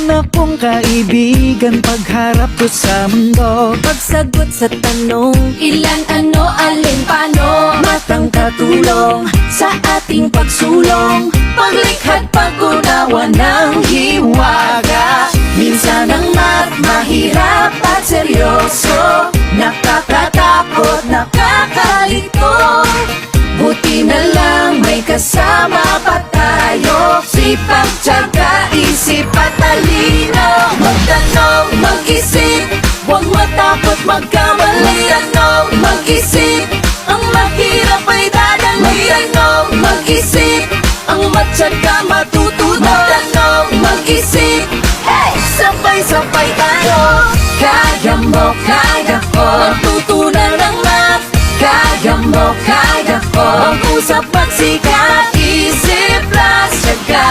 Meron akong kaibigan pagharap ko sa mundo. Pagsagot sa tanong, ilan, ano, alin, paano, Matang katulong sa ating pagsulong, paglikha't pag-unawa ng hiwaga. Minsan ang math mahirap at seryoso, nakakatakot, nakakalito. Buti na lang may kasama pa tayo, sipag, tiyaga, isip at talino. Magtanong, mag-isip, huwag matakot magkamali. Magtanong, mag-isip, ang mahirap ay dadali. Magtanong, mag-isip, ang matyaga matututo. Magtanong, mag-isip, hey! Sabay-sabay tayo. Kaya mo, kaya ko, matutunan ng math. Kaya mo, kaya ko, mag-usap, magsikat, isip, plus, tiyaga,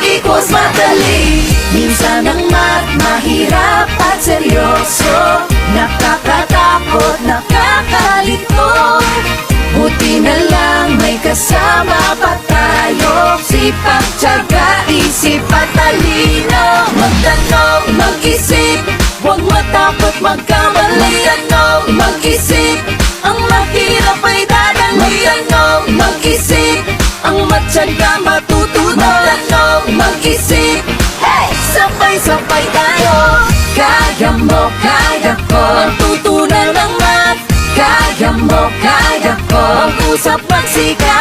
equals madali. Minsan ang math mahirap at seryoso, nakakatakot, nakakalito. Buti na lang may kasama pa tayo, sipag, tiyaga, isip at talino. Magtanong, mag-isip, huwag matakot magkamali. Magtanong, mag-isip, ang mahirap ay dadali. Magtanong, mag-isip, ang matyaga matututo. Magtanong, mag-isip, hey! Sabay-sabay tayo. Kaya mo, kaya ko, matutunan ng math. Kaya mo, kaya ko, mag-usap, magsikat,